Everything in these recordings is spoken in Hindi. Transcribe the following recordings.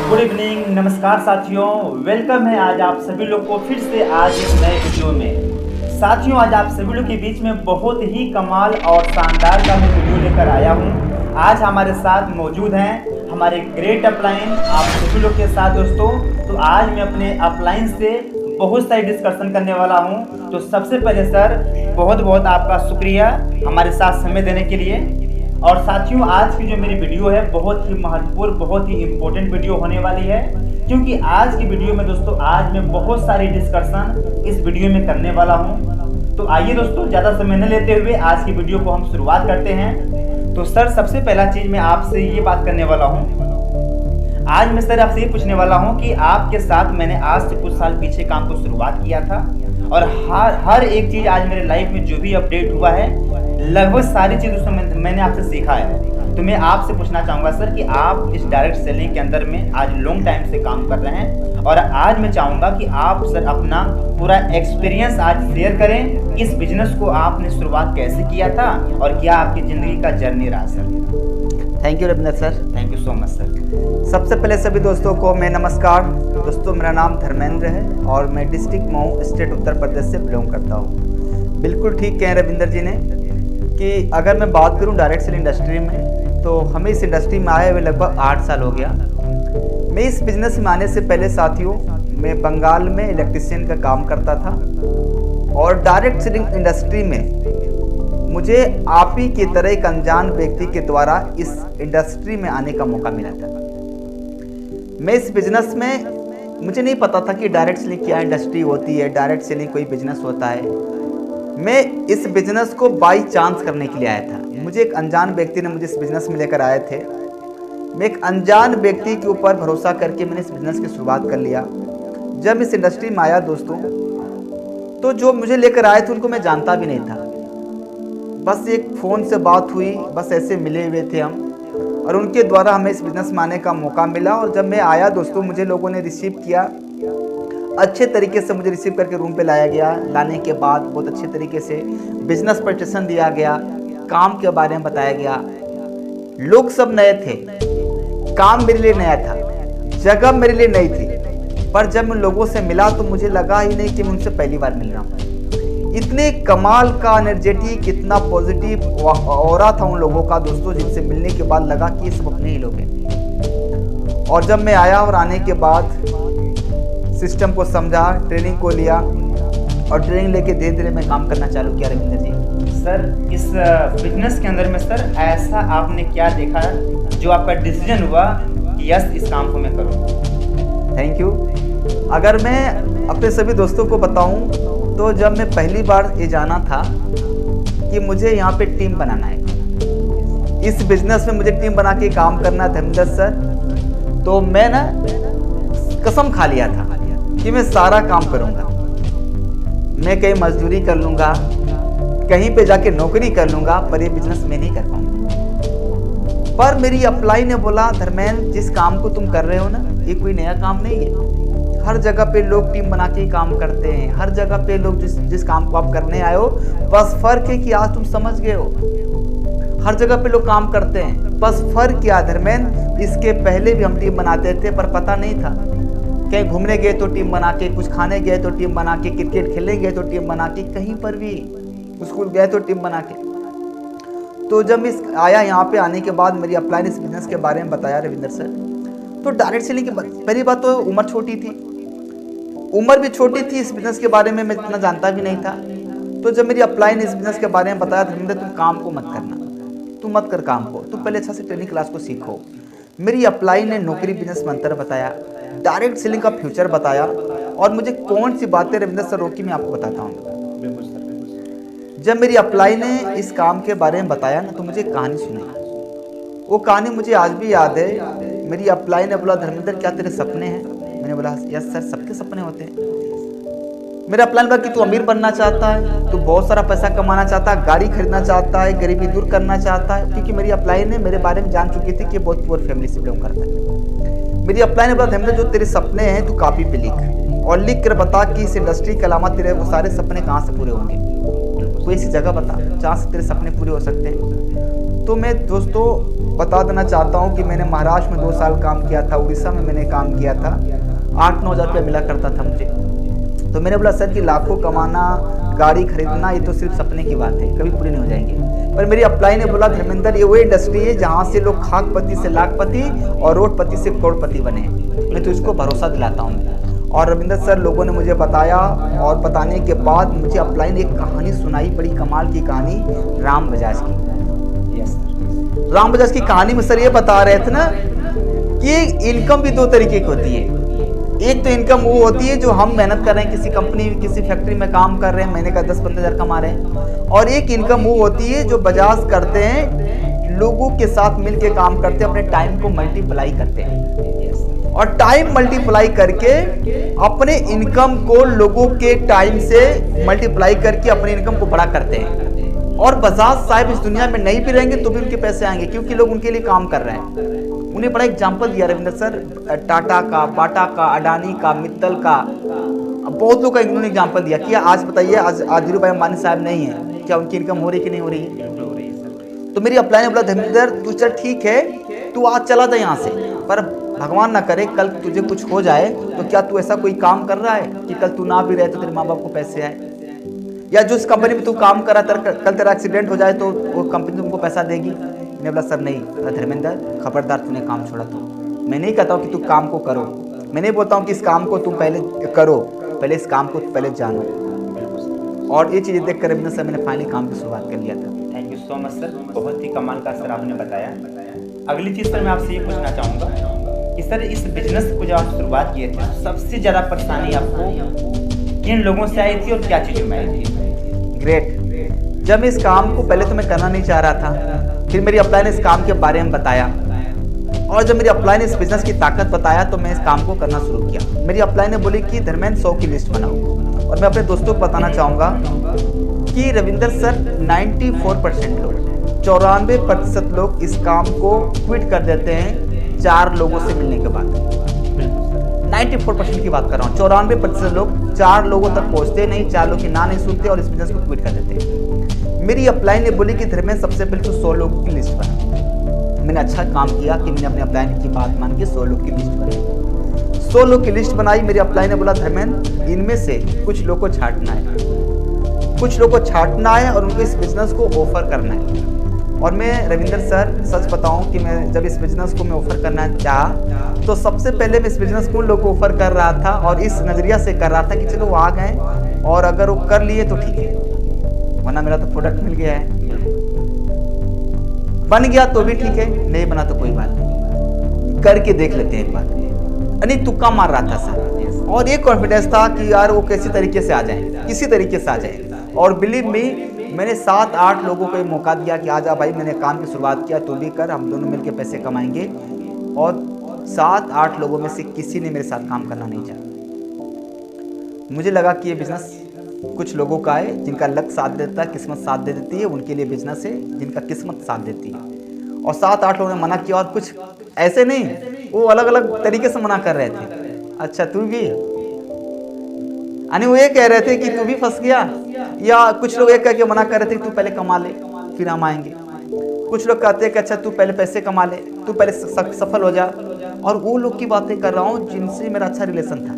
गुड इवनिंग, नमस्कार साथियों। वेलकम है आज आप सभी लोग को फिर से आज एक नए वीडियो में। साथियों, आज आप सभी लोग के बीच में बहुत ही कमाल और शानदार का मैं वीडियो लेकर आया हूं। आज हमारे साथ मौजूद हैं हमारे ग्रेट अपलाइन आप सभी लोग के साथ दोस्तों। तो आज मैं अपने अपलाइन से बहुत सारी डिस्कशन करने वाला हूं। तो सबसे पहले सर बहुत बहुत आपका शुक्रिया हमारे साथ समय देने के लिए। और साथियों, आज की जो मेरी वीडियो है बहुत ही महत्वपूर्ण, बहुत ही इम्पोर्टेंट वीडियो होने वाली है, क्योंकि आज की वीडियो में दोस्तों आज मैं बहुत सारी डिस्कशन इस वीडियो में करने वाला हूं। तो आइए दोस्तों, ज़्यादा समय न लेते हुए आज की वीडियो को हम शुरुआत करते हैं। तो सर सबसे पहला चीज़ मैं आपसे ये बात करने वाला हूँ। आज मैं सर आपसे ये पूछने वाला हूँ कि आपके साथ मैंने आज से कुछ साल पीछे काम को शुरुआत किया था, और हर एक चीज़ आज मेरे लाइफ में जो भी अपडेट हुआ है लगभग सारी चीज़ उसमें मैंने आपसे सीखा है। तो मैं आपसे पूछना चाहूँगा सर कि आप इस डायरेक्ट सेलिंग के अंदर में आज लॉन्ग टाइम से काम कर रहे हैं, और आज मैं चाहूँगा कि आप सर अपना पूरा एक्सपीरियंस आज शेयर करें। इस बिजनेस को आपने शुरुआत कैसे किया था और क्या आपकी ज़िंदगी का जर्नी रहा sir? Thank you Ravinder sir. Thank you so much sir. सबसे पहले सभी दोस्तों को मैं नमस्कार। दोस्तों, मेरा नाम धर्मेंद्र है और मैं डिस्ट्रिक्ट मऊ, स्टेट उत्तर प्रदेश से बिलोंग करता हूँ। बिल्कुल ठीक कहें रविंदर जी ने कि अगर मैं बात करूँ डायरेक्ट सेल इंडस्ट्री में, तो हमें इस इंडस्ट्री में आए हुए लगभग 8 साल हो गया। मैं इस बिज़नेस में आने से पहले साथियों मैं बंगाल में इलेक्ट्रिशियन का काम करता था, और डायरेक्ट सेलिंग इंडस्ट्री में मुझे आप ही की तरह एक अनजान व्यक्ति के द्वारा इस इंडस्ट्री में आने का मौका मिला था। मैं इस बिज़नेस में मुझे नहीं पता था कि डायरेक्ट सेलिंग क्या इंडस्ट्री होती है, डायरेक्ट सेलिंग कोई बिजनेस होता है। मैं इस बिज़नेस को बाई चांस करने के लिए आया था। मुझे एक अनजान व्यक्ति ने मुझे इस बिज़नेस में लेकर आए थे। मैं एक अनजान व्यक्ति के ऊपर भरोसा करके मैंने इस बिज़नेस की शुरुआत कर लिया। जब इस इंडस्ट्री में आया दोस्तों, तो जो मुझे लेकर आए थे उनको मैं जानता भी नहीं था। बस एक फ़ोन से बात हुई, बस ऐसे मिले हुए थे हम, और उनके द्वारा हमें इस बिज़नेस में आने का मौका मिला। और जब मैं आया दोस्तों, मुझे लोगों ने रिसीव किया, अच्छे तरीके से मुझे रिसीव करके रूम पे लाया गया। लाने के बाद बहुत अच्छे तरीके से बिजनेस प्रेजेंटेशन दिया गया, काम के बारे में बताया गया। लोग सब नए थे, काम मेरे लिए नया था, जगह मेरे लिए नई थी, पर जब मैं लोगों से मिला तो मुझे लगा ही नहीं कि मैं उनसे पहली बार मिल रहा हूँ। इतने कमाल का एनर्जेटिक, इतना पॉजिटिव ऑरा था उन लोगों का दोस्तों, जिनसे मिलने के बाद लगा कि ये सब अपने ही लोग हैं। और जब मैं आया और आने के बाद सिस्टम को समझा, ट्रेनिंग को लिया, और ट्रेनिंग लेके धीरे धीरे मैं काम करना चालू किया रविंदर जी। सर इस बिजनेस के अंदर में सर ऐसा आपने क्या देखा जो आपका डिसीजन हुआ कि यस इस काम को मैं करूँ? Thank you. अगर मैं अपने सभी दोस्तों को बताऊं तो जब मैं पहली बार ये जाना था कि मुझे यहाँ पे टीम बनाना है, इस बिजनेस में मुझे टीम बना के काम करना धर्मेंद्र सर, तो मैं ना कसम खा लिया था कि मैं सारा काम करूँगा। मैं कहीं मजदूरी कर लूँगा, कहीं पे जाके नौकरी कर लूँगा, पर ये बिजनेस मैं नहीं कर पाऊँगा। पर मेरी अपलाइन ने बोला, धर्मेंद्र जिस काम को तुम कर रहे हो ना, ये कोई नया काम नहीं है। हर जगह पे लोग टीम बना के काम करते हैं, हर जगह पे लोग जिस काम को आप करने आए हो, बस फर्क है कि आज तुम समझ गए हो। हर जगह पे लोग काम करते हैं, बस फर्क क्या धर्मेंद्र, इसके पहले भी हम टीम बनाते थे पर पता नहीं था। कहीं घूमने गए तो टीम बना के, कुछ खाने गए तो टीम बना के, क्रिकेट खेलने गए तो टीम बना के, कहीं पर भी स्कूल गए तो टीम बना के। तो जब इस आया यहाँ पे आने के बाद मेरी अपलाइन इस बिजनेस के बारे में बताया रविंदर सर, तो डायरेक्ट सेलिंग की पहली बात तो उम्र छोटी थी, उम्र भी छोटी थी, इस बिज़नेस के बारे में मैं इतना जानता भी नहीं था। तो जब मेरी अपलाइन इस बिज़नेस के बारे में बताया, धर्मेंद्र तुम काम को मत करना, तुम मत कर काम को, तुम पहले अच्छा से ट्रेनिंग क्लास को सीखो। मेरी अपलाइन ने नौकरी बिजनेस मंत्र बताया, डायरेक्ट सेलिंग का फ्यूचर बताया, और मुझे कौन सी बातें रविंद्र सर रोकी मैं आपको बताता हूँ। जब मेरी अपलाइन ने इस काम के बारे में बताया ना, तो मुझे कहानी सुनाई। वो कहानी मुझे आज भी याद है। मेरी अपलाइन ने बोला, धर्मेंद्र क्या तेरे सपने हैं? मैंने बोला यस सर, सबके सपने होते हैं। मेरा प्लान था कि तू अमीर बनना चाहता है, तू बहुत सारा पैसा कमाना चाहता है, गाड़ी खरीदना चाहता है, गरीबी दूर करना चाहता है, क्योंकि मेरी अपलाइन ने मेरे बारे में जान चुकी थी कि बहुत पुअर फैमिली से बिलोंग करता है। मेरी अपलाइन ने बोला, धर्मेंद्र जो तेरे सपने हैं तू कॉपी पे लिख, और लिख कर बता कि इस इंडस्ट्री के अलावा तेरे वो सारे सपने कहाँ से पूरे होंगे। कोई ऐसी जगह बता जहाँ से तेरे सपने पूरे हो सकते हैं। तो मैं दोस्तों बता देना चाहता हूँ कि मैंने महाराष्ट्र में 2 साल काम किया था, उड़ीसा में मैंने काम किया था, 8-9 हज़ार रुपया मिला करता था मुझे। तो मैंने बोला सर कि लाखों कमाना, गाड़ी खरीदना ये तो सिर्फ सपने की बात है, कभी पूरी नहीं हो जाएंगे। पर मेरी अपलाइन ने बोला धर्मेंद्र ये वो इंडस्ट्री है जहाँ से लोग खाकपति से लाखपति और रोडपति से करोड़पति बने हैं, मैं तो इसको भरोसा दिलाता हूँ। और रविंद्र सर लोगों ने मुझे बताया और बताने के बाद मुझे अपलाइन एक कहानी सुनाई, बड़ी कमाल की कहानी राम बजाज की। राम बजाज की कहानी में सर ये बता रहे थे ना कि इनकम भी 2 तरीके की होती है। एक तो इनकम वो होती है जो हम मेहनत कर रहे हैं, किसी कंपनी किसी फैक्ट्री में काम कर रहे हैं, महीने का 10-15 हज़ार कमा रहे हैं। और एक इनकम वो होती है जो बजाज करते हैं, लोगों के साथ मिलके काम करते हैं, अपने टाइम को मल्टीप्लाई करते हैं और टाइम मल्टीप्लाई करके अपने इनकम को लोगों के टाइम से मल्टीप्लाई करके अपने इनकम को बड़ा करते हैं। और बजाज साहब इस दुनिया में नहीं भी रहेंगे तो भी उनके पैसे आएंगे, क्योंकि लोग उनके लिए काम कर रहे हैं। उन्हें बड़ा एग्जाम्पल दिया रविंद्र सर, टाटा का, बाटा का, अडानी का, मित्तल का, बहुत लोग का इन्होंने एग्जाम्पल दिया कि आज बताइए आज धीरू भाई अंबानी साहब नहीं है, क्या उनकी इनकम हो रही कि नहीं हो रही है? तो मेरी अपलाइन ने बोला धर्मेंद्र तू चल ठीक है, तू आज चला जा यहाँ से, पर भगवान ना करे कल तुझे कुछ हो जाए तो क्या तू ऐसा कोई काम कर रहा है कि कल तू ना भी रहे तो तेरे माँ बाप को पैसे आए, या जो इस कंपनी में तू काम कर रहा है कल तेरा एक्सीडेंट हो जाए तो वो कंपनी तुमको पैसा देगी। मैंने बोला सर नहीं धर्मेंद्र खबरदार, तूने काम छोड़ा। तो मैं नहीं कहता हूँ कि तू काम को करो, मैं नहीं बोलता हूँ कि इस काम को तुम पहले करो, पहले इस काम को पहले जानो। और ये चीज़ें देख कर रविंद्र सर मैंने फाइनली काम की शुरुआत कर लिया था। Thank you so much sir, बहुत ही कमाल का सर आपने बताया। अगली चीज़ सर मैं आपसे ये पूछना चाहूँगा कि सर इस बिजनेस को जब आप शुरुआत किए थे सबसे ज़्यादा परेशानी आपको किन लोगों से आई थी और क्या चीज़ों में आई थी? ग्रेट। जब मैं इस काम को पहले तो मैं करना नहीं चाह रहा था, फिर मेरी अपलाइन ने इस काम के बारे में बताया और जब मेरी अपलाइन ने इस बिजनेस की ताकत बताया तो मैं इस काम को करना शुरू किया। मेरी अपलाइन ने बोली कि धर्मेंद्र 100 की लिस्ट बनाओ, और मैं अपने दोस्तों को बताना चाहूँगा कि रविंद्र सर 94% लोग, 94% लोग इस काम को क्विट कर देते हैं 4 लोगों से मिलने के बाद। 94% की बात कर रहा हूँ, 94% लोग 4 लोगों तक पहुँचते नहीं, 4 लोग की ना नहीं सुनते और इस बिजनेस को क्विट कर देते हैं। मेरी अपलाइन ने बोली कि धर्मेंद्र सबसे पहले तो 100 लोगों की लिस्ट बना। मैंने अच्छा काम किया कि मैंने अपने अपलाइन की बात मान के 100 लोग की लिस्ट बनाई। 100 लोग की लिस्ट बनाई। मेरी अपलाइन ने बोला धर्मेंद्र इनमें से कुछ लोग को छांटना है, कुछ लोग को छांटना है और उनको इस बिजनेस को ऑफर करना है। और मैं रविंद्र सर सच बताऊं कि मैं जब इस बिजनेस को मैं ऑफर करना चाहा तो सबसे पहले मैं इस बिजनेस को उन लोगों को ऑफर कर रहा था और इस नज़रिया से कर रहा था कि चलो वो आ गए और अगर वो कर लिए तो ठीक है, वरना मेरा तो प्रोडक्ट मिल गया है, बन गया तो भी ठीक है, नहीं बना तो कोई बात नहीं, करके देख लेते हैं एक बार। यानी तुक्का मार रहा था सर, और एक कॉन्फिडेंस था कि यार वो किसी तरीके से आ जाए, किसी तरीके से आ जाए। और बिलीव मी मैंने 7-8 लोगों को मौका दिया कि आजा भाई, मैंने काम की शुरुआत किया, तू भी कर, हम दोनों मिलकर पैसे कमाएंगे। और 7-8 लोगों में से किसी ने मेरे साथ काम करना नहीं चाहा। मुझे लगा कि ये बिजनेस कुछ लोगों का है जिनका लक साथ देता है, किस्मत साथ दे देती है, उनके लिए बिजनेस है जिनका किस्मत साथ देती है। और 7-8 लोगों ने मना किया और कुछ ऐसे नहीं, वो अलग अलग तरीके से मना कर रहे थे। अच्छा तू भी, यानी वो ये कह रहे थे कि तू भी फंस गया, या कुछ लोग ये कह के मना कर रहे थे कि तू पहले कमा ले फिर हम आएंगे। कुछ लोग कहते हैं कि अच्छा तू पहले पैसे कमा ले, तू पहले सफल हो जा। और वो लोग की बातें कर रहा हूँ जिनसे मेरा अच्छा रिलेशन था,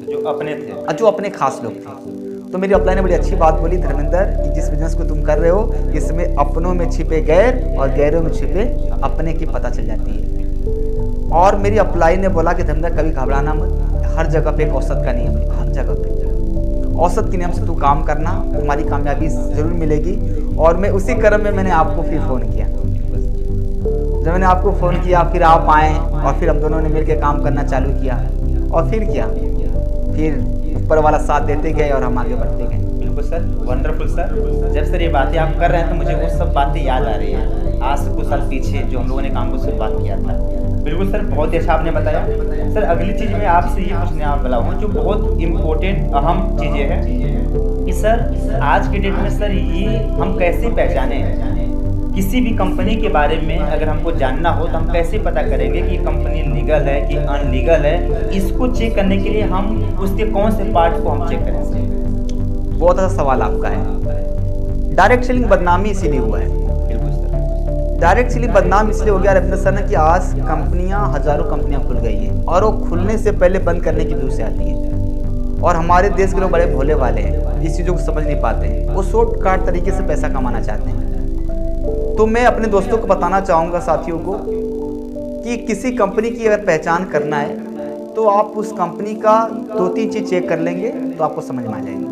जो अपने थे, जो अपने खास लोग थे। तो मेरी अपलाइन ने बड़ी अच्छी बात बोली, धर्मेंद्र कि जिस बिजनेस को तुम कर रहे हो इसमें अपनों में छिपे गैर और गैरों में छिपे अपने की पता चल जाती है। और मेरी अपलाइन ने बोला कि धर्मेंद्र कभी घबराना मत, हर जगह पे एक औसत का नियम है, हर जगह पे औसत के नियम से तू काम करना, तुम्हारी कामयाबी जरूर मिलेगी। और मैं उसी क्रम में मैंने आपको फिर फ़ोन किया। जब मैंने आपको फ़ोन किया फिर आप आए और फिर हम दोनों ने मिलकर काम करना चालू किया। और फिर क्या, फिर ऊपर वाला साथ देते गए और हम आगे बढ़ते गए। बिल्कुल सर, वंडरफुल सर। जब सर ये बातें आप कर रहे हैं तो मुझे वो सब बातें याद आ रही हैं आज से कुछ साल पीछे जो हम लोगों ने काम को शुरुआत किया था। बिल्कुल सर, बहुत ही अच्छा आपने बताया। सर अगली चीज़ मैं आपसे ये पूछने वाला हूँ जो बहुत इम्पोर्टेंट अहम चीज़ें हैं कि सर आज के डेट में सर ये हम कैसे पहचाने किसी भी कंपनी के बारे में अगर हमको जानना हो तो हम कैसे पता करेंगे कि कंपनी लीगल है कि अनलीगल है? इसको चेक करने के लिए हम उसके कौन से पार्ट को हम चेक करेंगे? बहुत अच्छा सवाल आपका है। डायरेक्ट सेलिंग बदनामी इसीलिए हुआ है। बिल्कुल सर। डायरेक्ट सेलिंग बदनाम इसलिए हो गया रविंद्र सर ने कि आज कंपनियां, हजारों कंपनियां खुल गई हैं और वो खुलने से पहले बंद करने की दूर से आती है। और हमारे देश के लोग बड़े भोले वाले हैं, इस चीज़ों को समझ नहीं पाते हैं, वो शॉर्टकट तरीके से पैसा कमाना चाहते हैं। तो मैं अपने दोस्तों को बताना चाहूँगा, साथियों को, कि किसी कंपनी की अगर पहचान करना है तो आप उस कंपनी का 2-3 चीज़ चेक कर लेंगे तो आपको समझ में आ जाएगी।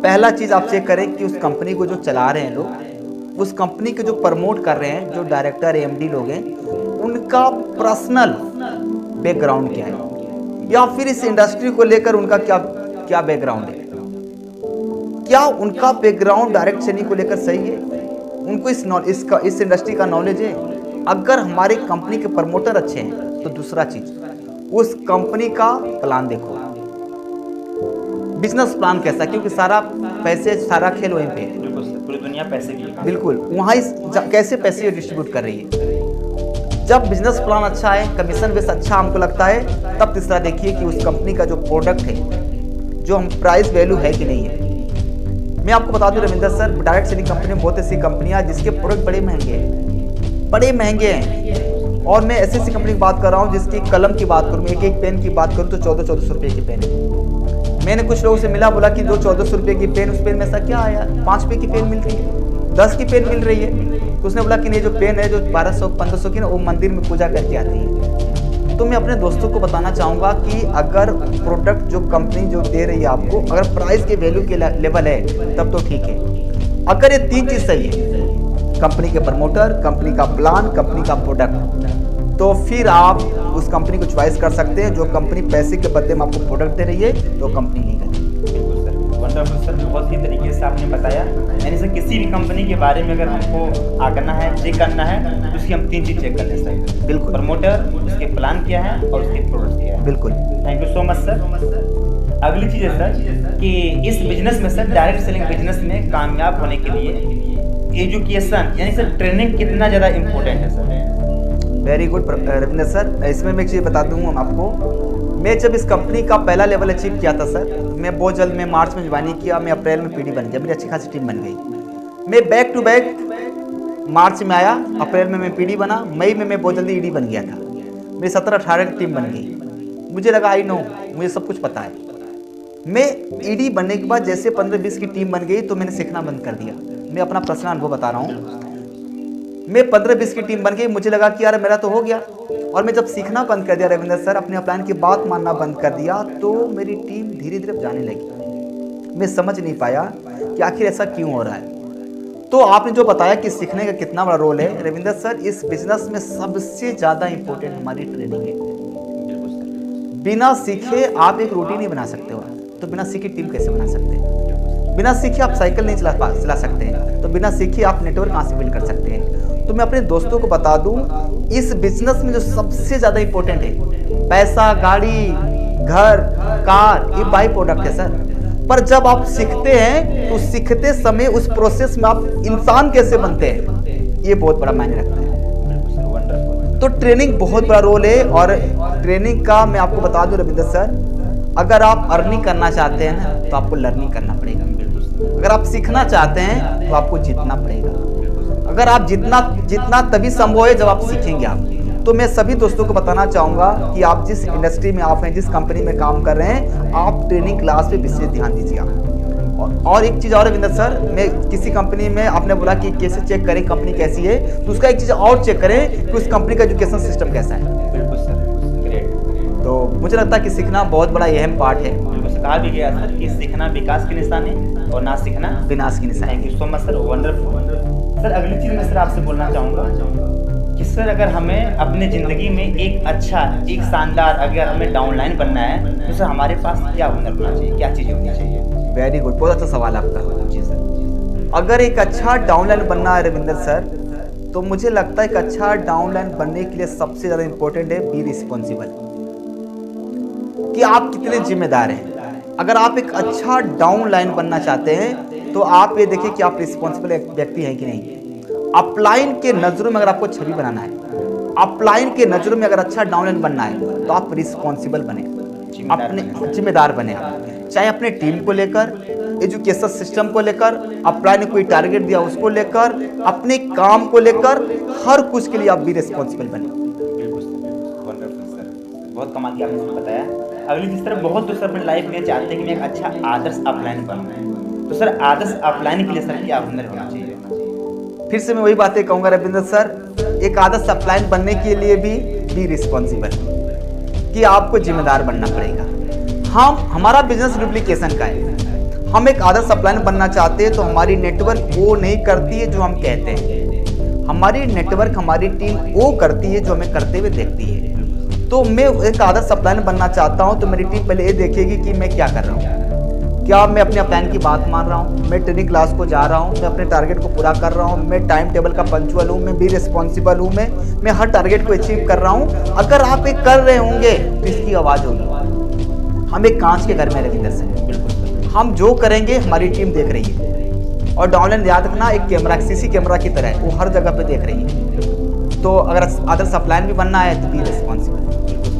पहला चीज़ आप चेक करें कि उस कंपनी को जो चला रहे हैं लोग, उस कंपनी को जो प्रमोट कर रहे हैं, जो डायरेक्टर एमडी लोग हैं, उनका पर्सनल बैकग्राउंड क्या है, या फिर इस इंडस्ट्री को लेकर उनका क्या बैकग्राउंड है। क्या उनका बैकग्राउंड डायरेक्ट सेलिंग को लेकर सही है, उनको इस इंडस्ट्री का नॉलेज है। अगर हमारे कंपनी के प्रमोटर अच्छे हैं तो दूसरा चीज, उस कंपनी का प्लान देखो, बिजनेस प्लान कैसा, क्योंकि सारा सारा खेल वहीं पे है। पूरी दुनिया पैसे की, बिल्कुल, वहाँ कैसे पैसे डिस्ट्रीब्यूट कर रही है। जब बिजनेस प्लान अच्छा है, कमीशन बेस अच्छा हमको लगता है, तब तीसरा देखिए कि उस कंपनी का जो प्रोडक्ट है, जो हम प्राइस वैल्यू है कि नहीं है। मैं आपको बता दूं Ravinder sir, direct selling company में बहुत ऐसी कंपनियां जिसके प्रोडक्ट बड़े महंगे हैं। और मैं ऐसी कंपनी की बात कर रहा हूँ जिसकी कलम की बात करूँ, एक पेन की बात करूँ तो 1400 रुपये की पेन है। मैंने कुछ लोगों से मिला, बोला कि जो 1400 रुपये की पेन, उस पेन में ऐसा क्या आया, 5 रुपये की पेन मिलती है, 10 की पेन मिल रही है। तो उसने बोला कि नहीं, जो पेन है जो 1200-1500 की ना, वो मंदिर में पूजा करके आती है। तो मैं अपने दोस्तों को बताना चाहूँगा कि अगर प्रोडक्ट जो कंपनी जो दे रही है आपको, अगर प्राइस के वैल्यू के लेवल है तब तो ठीक है। अगर ये 3 चीज़ सही है, कंपनी के प्रमोटर, कंपनी का प्लान, कंपनी का प्रोडक्ट, तो फिर आप उस कंपनी को चॉइस कर सकते हैं। जो कंपनी पैसे के बदले में आपको प्रोडक्ट दे रही है तो कंपनी नहीं करेगी। वंडरफुल सर, बहुत ही तरीके से आपने बताया। यानी सर किसी भी कंपनी के बारे में अगर हमको आगना है, चेक करना है, तो उसकी हम 3 चीज़ चेक करने चाहिए। बिल्कुल, प्रमोटर, उसके प्लान क्या है और उसके प्रोडक्ट क्या है। बिल्कुल, thank you so much sir. अगली चीज़ है सर कि इस बिजनेस में सर, डायरेक्ट सेलिंग बिजनेस में कामयाब होने के लिए एजुकेशन यानी सर ट्रेनिंग कितना ज़्यादा इम्पोर्टेंट है sir. Very good Ravindra sir. इसमें मैं एक चीज़ बता दूँ आपको, मैं जब इस कंपनी का पहला लेवल अचीव किया था सर, मैं बहुत जल्द, मैं मार्च में ज्वाइनिंग किया, मैं अप्रैल में पीडी बन गया, मेरी अच्छी खासी टीम बन गई। मैं बैक टू बैक मार्च में आया, अप्रैल में मैं पीडी बना, मई में मैं बहुत जल्दी ईडी बन गया था। मेरी 17-18 की टीम बन गई। मुझे लगा आई नो, मुझे सब कुछ पता है। मैं ईडी बनने के बाद जैसे 15-20 की टीम बन गई तो मैंने सीखना बंद कर दिया। मैं अपना पर्सनल अनुभव बता रहा हूँ। मैं 15-20 की टीम बन गई, मुझे लगा कि यार मेरा तो हो गया। और मैं जब सीखना बंद कर दिया रविंद्र सर, अपने प्लान की बात मानना बंद कर दिया, तो मेरी टीम धीरे धीरे जाने लगी। मैं समझ नहीं पाया कि आखिर ऐसा क्यों हो रहा है। तो आपने जो बताया कि सीखने का कितना बड़ा रोल है रविंद्र सर, इस बिजनेस में सबसे ज़्यादा इंपॉर्टेंट हमारी ट्रेनिंग है। बिना सीखे आप एक रूटीन नहीं बना सकते हो, तो बिना सीखे टीम कैसे बना सकते हैं। बिना सीखे आप साइकिल नहीं चला सकते हैं, तो बिना सीखे आप नेटवर्क कहाँ से बिल्ड कर सकते हैं। तो मैं अपने दोस्तों को बता दूं, इस बिजनेस में जो सबसे ज़्यादा इंपॉर्टेंट है, पैसा, गाड़ी, घर, कार, ये बाई प्रोडक्ट है सर। पर जब आप सीखते हैं तो सीखते समय उस प्रोसेस में आप इंसान कैसे बनते हैं, ये बहुत बड़ा मायने रखता है। तो ट्रेनिंग बहुत बड़ा रोल है। और ट्रेनिंग का मैं आपको बता दूं रविंद्र सर, अगर आप अर्निंग करना चाहते हैं ना, तो आपको लर्निंग करना पड़ेगा। अगर आप सीखना चाहते हैं तो आपको जीतना पड़ेगा। अगर आप जितना तभी संभव है जब आप सीखेंगे आप। तो मैं सभी दोस्तों को बताना चाहूँगा कि आप जिस इंडस्ट्री में आप हैं, जिस कंपनी में काम कर रहे हैं, आप ट्रेनिंग क्लास पे विशेष ध्यान दीजिए। और एक चीज़ और रविंद्र सर, मैं किसी कंपनी में, आपने बोला कि कैसे चेक करें कंपनी कैसी है, तो उसका एक चीज़ और चेक करें कि उस कंपनी का एजुकेशन सिस्टम कैसा है। बिल्कुल सर, ग्रेट। तो मुझे लगता है कि सीखना बहुत बड़ा अहम पार्ट है। कहा भी गया सर कि सीखना विकास की निशानी है और ना सीखना विनाश की निशानी। Thank you so much sir, wonderful. Sir अगली चीज़ मैं सर आपसे बोलना चाहूँगा कि सर अगर हमें अपनी ज़िंदगी में एक अच्छा, एक शानदार, अगर हमें डाउनलाइन बनना है, तो सर हमारे पास क्या हुनर होना चाहिए, क्या चीज़ें होनी चाहिए। वेरी गुड, बहुत अच्छा सवाल आपका। जी सर। अगर एक अच्छा डाउनलाइन बनना है रविंदर सर, तो मुझे लगता है एक अच्छा डाउनलाइन बनने के लिए सबसे ज़्यादा इंपॉर्टेंट है बी रिस्पॉन्सिबल, कि आप कितने जिम्मेदार हैं। अगर आप एक अच्छा डाउनलाइन बनना चाहते हैं तो आप ये देखिए कि आप रिस्पॉन्सिबल व्यक्ति हैं कि नहीं। अपलाइन के नज़रों में अगर आपको छवि बनाना है, अपलाइन के नज़रों में अगर अच्छा डाउनलाइन बनना है, तो आप रिस्पॉन्सिबल बने, अपने जिम्मेदार बने आप, चाहे अपने टीम को लेकर, एजुकेशन सिस्टम को लेकर, अप्लाई ने कोई टारगेट दिया उसको लेकर, अपने काम को लेकर, हर कुछ के लिए आप भी रिस्पॉन्सिबल बने। बहुत कमाल की आपने इसमें बताया। अगली जिस तरह बहुत दोस्त अपनी लाइफ में चाहते हैं कि मैं एक अच्छा आदर्श अपलाइन बनूं, तो सर आदर्श अपलाइन के लिए सर क्या हुनर होना चाहिए? फिर से मैं वही बातें कहूँगा रविंद्र सर, एक आदर्श अपलाइन बनने के लिए भी रिस्पॉन्सिबल कि आपको जिम्मेदार बनना पड़ेगा। हमारा बिजनेस डुप्लीकेशन का है। हम एक आदर्श अपलाइन बनना चाहते हैं तो हमारी नेटवर्क वो नहीं करती है जो हम कहते हैं, हमारी नेटवर्क हमारी टीम वो करती है जो हमें करते हुए देखती है। तो मैं एक आदर्श अपलाइन बनना चाहता हूँ तो मेरी टीम पहले ये देखेगी कि मैं क्या कर रहा हूँ, क्या मैं अपने अपलाइन की बात मान रहा हूँ, मैं ट्रेनिंग क्लास को जा रहा हूँ, मैं अपने टारगेट को पूरा कर रहा हूँ, मैं टाइम टेबल का पंक्चुअल हूँ, मैं भी रिस्पॉन्सिबल हूँ, मैं हर टारगेट को अचीव कर रहा हूँ। अगर आप ये कर रहे होंगे तो इसकी आवाज़ होगी। हम एक कांच के घर में रविंदर से, हम जो करेंगे हमारी टीम देख रही है, और डाउनलाइन याद रखना एक कैमरा, सीसी कैमरा की तरह है, वो हर जगह पे देख रही है। तो अगर आदर्श अपलाइन भी बनना है तो भी रिस्पॉन्सिबल।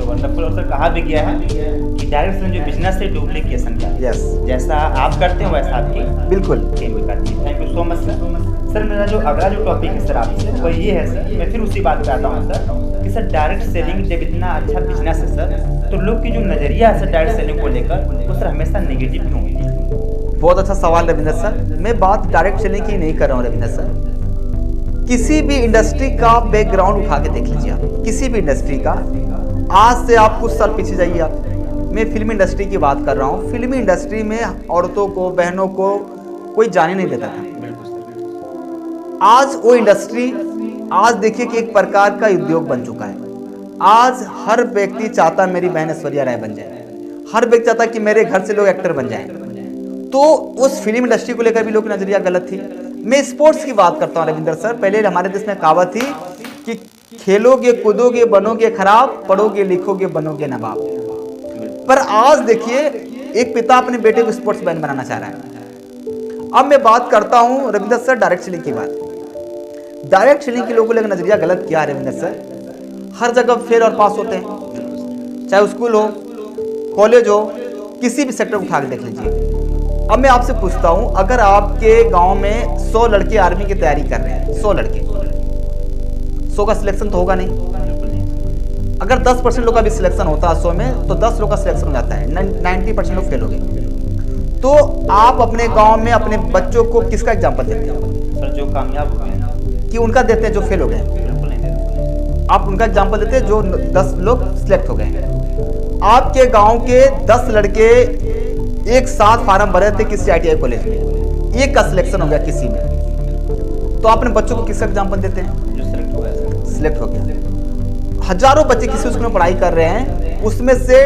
वंडरफुल। और सर कहा भी गया है कि डायरेक्ट जो बिजनेस है डुप्लीकेशन का, यस, जैसा आप करते हैं वैसा आपकी बिल्कुल टीम भी करती है। Thank you so much sir. Sir मेरा जो अगला जो टॉपिक है सर आपसे वो ये है सर, मैं फिर उसी बात पे आता हूँ सर कि सर डायरेक्ट सेलिंग जब इतना अच्छा बिजनेस है सर, तो लोग की जो नजरिया है सर डायरेक्ट सेलिंग को लेकर वो सर हमेशा नेगेटिव क्यों है? बहुत अच्छा सवाल रविंदर सर। मैं बात डायरेक्ट सेलिंग की नहीं कर रहा हूँ रविंदर सर। किसी भी इंडस्ट्री का बैकग्राउंड उठा के देख लीजिए आप, किसी भी इंडस्ट्री का, आज से आप कुछ साल पीछे जाइए आप। मैं फिल्म इंडस्ट्री की बात कर रहा हूँ। फिल्मी इंडस्ट्री में औरतों को, बहनों को कोई जाने नहीं देता था। आज वो इंडस्ट्री, आज देखिए कि एक प्रकार का उद्योग बन चुका है। आज हर व्यक्ति चाहता मेरी बहन ऐश्वर्या राय बन जाए, हर व्यक्ति चाहता कि मेरे घर से लोग एक्टर बन जाएं। तो उस फिल्म इंडस्ट्री को लेकर भी लोग की नजरिया गलत थी। मैं स्पोर्ट्स की बात करता हूँ रविंदर सर। पहले हमारे देश में कहावत थी कि खेलोगे कूदोगे बनोगे खराब, पढ़ोगे लिखोगे बनोगे नवाब। पर आज देखिए एक पिता अपने बेटे को स्पोर्ट्स मैन बनाना चाह रहा है। अब मैं बात करता हूं रविंदर सर डायरेक्ट सेलिंग की बात। डायरेक्ट सेलिंग के लोगों को लेकर नजरिया गलत क्या है रविंदर सर? हर जगह फेल और पास होते हैं, चाहे स्कूल हो, कॉलेज हो, किसी भी सेक्टर उठा के देख लीजिए। अब मैं आपसे पूछता हूं, अगर आपके गांव में 100 लड़के आर्मी की तैयारी कर रहे हैं, 100 लड़के, 100 का सिलेक्शन तो होगा नहीं। अगर 10% लोग का भी सिलेक्शन होता है 100 में, तो 10 लोग का सिलेक्शन हो जाता है, 90% लोग फेल हो गए। तो आप अपने गांव में अपने बच्चों को किसका एग्जाम्पल देते हैं? सर जो कामयाब हो गए कि उनका देते हैं जो फेल हो गए? बिल्कुल नहीं देते। आप उनका एग्जाम्पल देते हैं जो 10 लोग सिलेक्ट हो गए। आपके गांव के 10 लड़के एक साथ फार्म भरे थे किसी ITI कॉलेज में, एक का सिलेक्शन हो गया किसी में, तो आपने बच्चों को किसका एग्जाम्पल देते हैं? जो सिलेक्ट हो गया। सिलेक्ट हो गया। हजारों बच्चे किसी स्कूल में पढ़ाई कर रहे हैं, उसमें से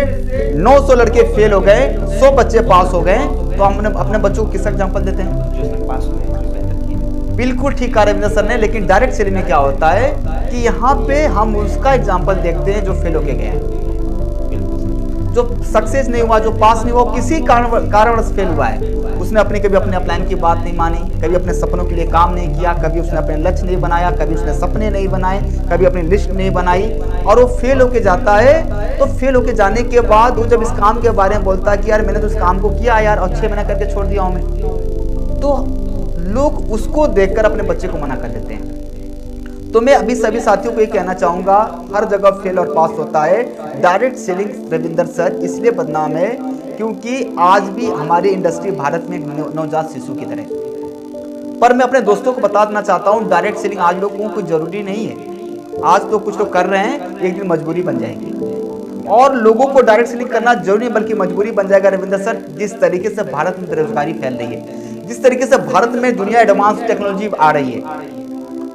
900 लड़के फेल हो गए, 100 बच्चे पास हो गए, तो हम अपने बच्चों को किसका एग्जाम्पल देते हैं? जो सर पास हुए, जो बेहतर किए। बिल्कुल ठीक कहा रविंद्र सर ने। लेकिन डायरेक्ट सेलिंग में क्या होता है कि यहाँ पे हम उसका एग्जाम्पल देखते हैं जो फेल होके गए हैं, जो सक्सेस नहीं हुआ, जो पास नहीं हुआ, किसी कारणवश फेल हुआ है। उसने कभी अपने अपलाइन की बात नहीं मानी, कभी अपने सपनों के लिए काम नहीं किया, कभी उसने अपने लक्ष्य नहीं बनाया, कभी उसने सपने नहीं बनाए, कभी अपनी लिस्ट नहीं बनाई, और वो फेल होके जाता है। तो फेल होके जाने के बाद वो जब इस काम के बारे में बोलता है कि यार मैंने तो इस काम को किया यार, और 6 महीना करके छोड़ दिया हूँ मैं, तो लोग उसको देखकर अपने बच्चे को मना कर देते हैं। तो मैं अभी सभी साथियों को ये कहना चाहूँगा, हर जगह फेल और पास होता है। डायरेक्ट सेलिंग रविंदर सर इसलिए बदनाम है क्योंकि आज भी हमारी इंडस्ट्री भारत में नवजात शिशु की तरह। पर मैं अपने दोस्तों को बता देना चाहता हूँ, डायरेक्ट सेलिंग आज लोगों को जरूरी नहीं है। आज तो कुछ लोग कर रहे हैं, एक दिन मजबूरी बन जाएगी, और लोगों को डायरेक्ट सेलिंग करना जरूरी नहीं बल्कि मजबूरी बन जाएगा रविंदर सर। जिस तरीके से भारत में बेरोजगारी फैल रही है, जिस तरीके से भारत में दुनिया एडवांस टेक्नोलॉजी आ रही है,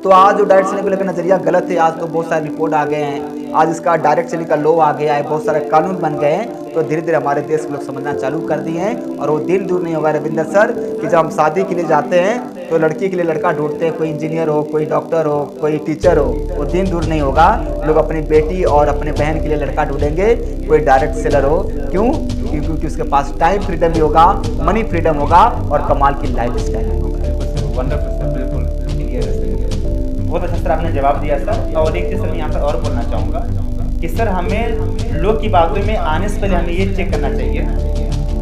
तो आज जो डायरेक्ट सेलिंग को लेकर नजरिया गलत है। आज तो बहुत सारे रिपोर्ट आ गए हैं, आज इसका डायरेक्ट सेलिंग का लॉ आ गया है, बहुत सारे कानून बन गए हैं। तो धीरे धीरे हमारे देश के लोग समझना चालू कर दिए हैं, और वो दिन दूर नहीं होगा रविंदर सर कि जब हम शादी के लिए जाते हैं तो लड़की के लिए लड़का ढूंढते हैं, कोई इंजीनियर हो, कोई डॉक्टर हो, कोई टीचर हो। वो दिन दूर नहीं होगा, लोग अपनी बेटी और अपने बहन के लिए लड़का ढूंढेंगे, कोई डायरेक्ट सेलर हो। क्यों? क्योंकि उसके पास टाइम फ्रीडम भी होगा, मनी फ्रीडम होगा, और कमाल की लाइफ स्टाइल भी होगा। वंडरफुल सर, बिल्कुल बहुत अच्छा सर आपने जवाब दिया सर। और एक चीज़ सर मैं यहाँ पर और बोलना चाहूँगा कि सर हमें लोग की बातों में आने से पहले हमें ये चेक करना चाहिए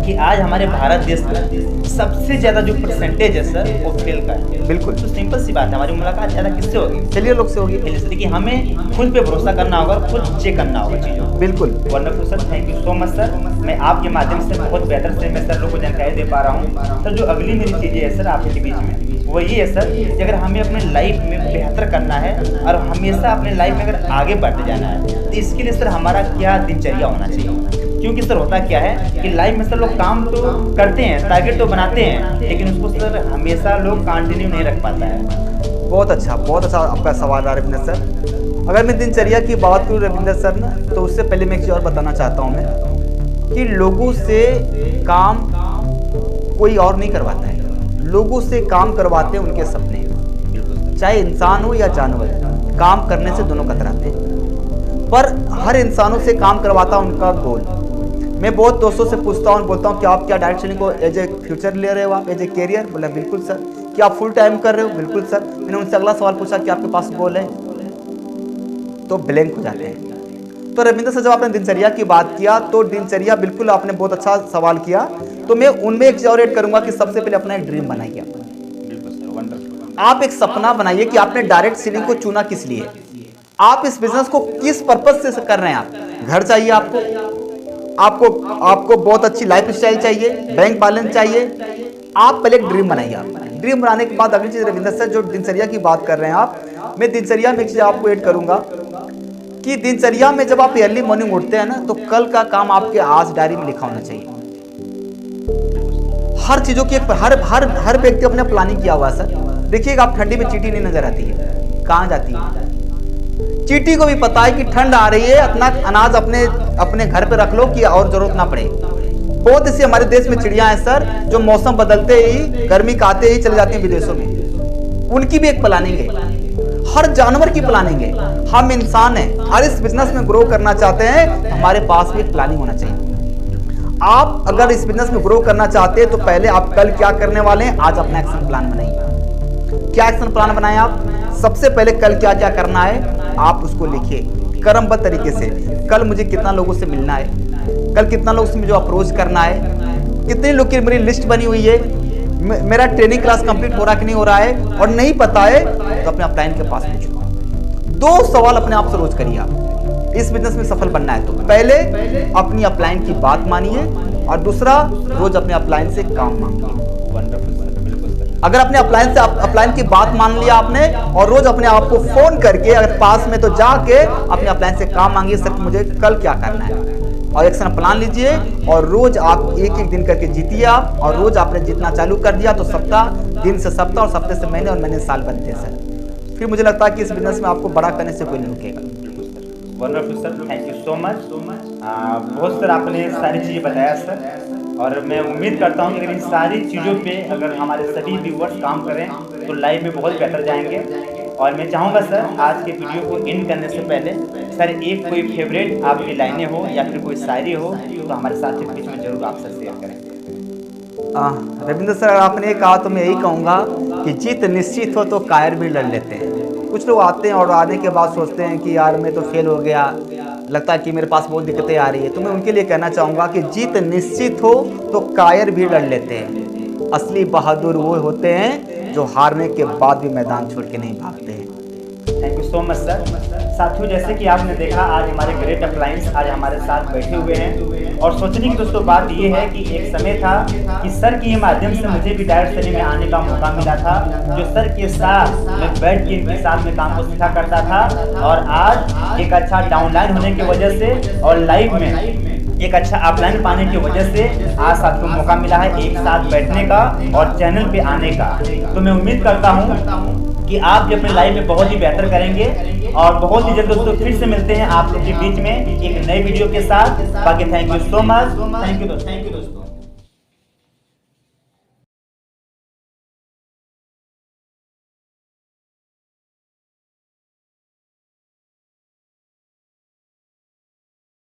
कि आज हमारे भारत देश में सबसे ज्यादा जो परसेंटेज है सर वो फेल का है। बिल्कुल। तो सिंपल सी बात है, हमारी मुलाकात ज्यादा किससे होगी? फेलियर लोग से होगी। फेलियर से। देखिए हमें खुद पे भरोसा करना होगा, खुद चेक करना होगा चीजों को। बिल्कुल। Wonderful sir, thank you so much sir. मैं आपके माध्यम से बहुत बेहतर से मैं सर लोगों को जानकारी दे पा रहा हूँ। सर जो अगली मेरी चीजें है सर आपके बीच में वो ये है सर कि अगर हमें अपने लाइफ में बेहतर करना है और हमेशा अपने लाइफ में अगर आगे बढ़ते जाना है तो इसके लिए सर हमारा क्या दिनचर्या होना चाहिए? क्योंकि सर होता क्या है कि लाइफ में सर लोग काम तो करते हैं, टारगेट तो बनाते हैं, लेकिन उसको सर हमेशा लोग कंटिन्यू नहीं रख पाता है। बहुत अच्छा आपका सवाल है रविंद्र सर। अगर मैं दिनचर्या की बात करूँ रविंद्र सर ना, तो उससे पहले मैं एक चीज़ और बताना चाहता हूँ मैं कि लोगों से काम कोई और नहीं करवाता है, लोगों से काम करवाते हैं उनके सपने। चाहे इंसान हो या जानवर, काम करने से दोनों कतराते हैं, पर हर इंसानों से काम करवाता उनका गोल। मैं बहुत दोस्तों से पूछता हूँ, बोलता हूँ कि आप क्या डायरेक्ट सेलिंग को एज ए फ्यूचर ले रहे हो, आप एज ए कैरियर? बोला बिल्कुल सर। क्या आप फुल टाइम कर रहे हो? बिल्कुल सर। मैंने उनसे अगला सवाल पूछा कि आपके पास गोल है? तो ब्लैंक हो जाते हैं। तो रविंद्र सर जब आपने दिनचर्या की बात किया तो दिनचर्या बिल्कुल आपने बहुत अच्छा सवाल किया। तो मैं उनमें एक चीज और ऐड करूंगा कि सबसे पहले अपना एक ड्रीम बनाइए। आप एक सपना बनाइए कि आपने डायरेक्ट सेलिंग को चुना किस लिए, आप इस बिजनेस को किस पर्पज से कर रहे हैं। आप घर चाहिए, आपको बहुत अच्छी लाइफ स्टाइल चाहिए, बैंक बैलेंस चाहिए। आप पहले एक ड्रीम बनाइए। आप ड्रीम बनाने के बाद अगली चीज रविंद्र सर जो दिनचर्या की बात कर रहे हैं आप, मैं दिनचर्या में एक चीज आपको ऐड करूंगा कि दिनचर्या में जब आप अर्ली मॉर्निंग उठते हैं ना, तो कल का काम आपके आज डायरी में लिखा होना चाहिए। हर चीजों की हर व्यक्ति अपने प्लानिंग किया हुआ है सर। देखिएगा आप ठंडी में चींटी नहीं नजर आती है, कहाँ जाती है? चींटी को भी पता है कि ठंड आ रही है, अपना अनाज अपने घर पे रख लो कि और जरूरत ना पड़े। बहुत ऐसी हमारे देश में चिड़िया हैं सर जो मौसम बदलते ही, गर्मी का आते ही चले जाती हैं विदेशों में। उनकी भी एक प्लानिंग है, हर जानवर की प्लानिंग है। हम इंसान हैं और इस बिजनेस में ग्रो करना चाहते हैं, हमारे पास भी एक प्लानिंग होना चाहिए। आप अगर इस बिजनेस में ग्रो करना चाहते हैं तो पहले आप कल क्या करने वाले हैं, आज अपना एक्शन प्लान बनाइए। क्या एक्शन प्लान बनाए आप? सबसे पहले कल क्या क्या करना है आप उसको लिखिए क्रमबद्ध तरीके से। कल मुझे कितना लोगों से मिलना है, कल कितना लोगों से मुझे अप्रोच करना है, कितने लोग की मेरी लिस्ट बनी हुई है, मेरा ट्रेनिंग क्लास कंप्लीट हो रहा कि नहीं हो रहा है, और नहीं पता है तो अपने अपलाइन के पास पूछो। 2 सवाल अपने आप से रोज करिए। आप इस बिजनेस में सफल बनना है तो पहले अपनी अपलाइन की बात मानिए और दूसरा रोज अपने अपलाइन से काम मांगिए। अगर अपने अपलाइन की बात मान लिया आपने और रोज अपने आप को फोन करके, अगर पास में तो जाके अपने अपलाइन से काम मांगिए, सर मुझे कल क्या करना है, और एक्शन प्लान लीजिए और रोज आप एक दिन करके जीतिए आप। और रोज आपने जितना चालू कर दिया तो सप्ताह, दिन से सप्ताह और सप्ताह से महीने और महीने साल बनते हैं सर। फिर मुझे लगता है कि इस बिजनेस में आपको बड़ा करने से कोई नहीं रुकेगा। Wonderful sir, thank you so much. बहुत सर आपने सारी चीज़ें बताया सर, और मैं उम्मीद करता हूँ कि अगर इन सारी चीज़ों पे अगर हमारे सभी व्यूवर्स काम करें तो लाइफ में बहुत बेहतर जाएंगे। और मैं चाहूँगा सर आज के वीडियो को एंड करने से पहले सर एक कोई फेवरेट आपकी लाइनें हो या फिर कोई शायरी हो तो हमारे साथ के बीच में जरूर आप सर शेयर करें। रविंद्र सर आपने कहा तो मैं यही कहूँगा कि जीत निश्चित हो तो कायर भी लड़ लेते हैं। कुछ लोग आते हैं और आने के बाद सोचते हैं कि यार मैं तो फेल हो गया, लगता है कि मेरे पास बहुत दिक्कतें आ रही है। तो मैं उनके लिए कहना चाहूँगा कि जीत निश्चित हो तो कायर भी लड़ लेते हैं। असली बहादुर वो होते हैं जो हारने के बाद भी मैदान छोड़ के नहीं भागते हैं। Thank you so much sir. साथियों जैसे कि आपने देखा आज हमारे ग्रेट अपलाइंस आज हमारे साथ बैठे हुए हैं, और सोचने की दोस्तों बात ये है कि एक समय था कि सर के माध्यम से मुझे भी डायरेक्ट सेलिंग में आने का मौका मिला था, जो सर के साथ मैं बैठ के इनके साथ में काम को सीखा करता था। और आज एक अच्छा डाउनलाइन होने की वजह से और लाइफ में एक अच्छा अपलाइन पाने की वजह से आज साथियों को मौका मिला है एक साथ बैठने का और चैनल पे आने का। तो मैं उम्मीद करता हूँ कि आप भी अपनी लाइफ में बहुत ही बेहतर करेंगे, और बहुत ही जल्द दोस्तों फिर से मिलते हैं आप लोग के बीच में एक नए वीडियो के साथ। बाकी thank you so much, thank you दोस्तों।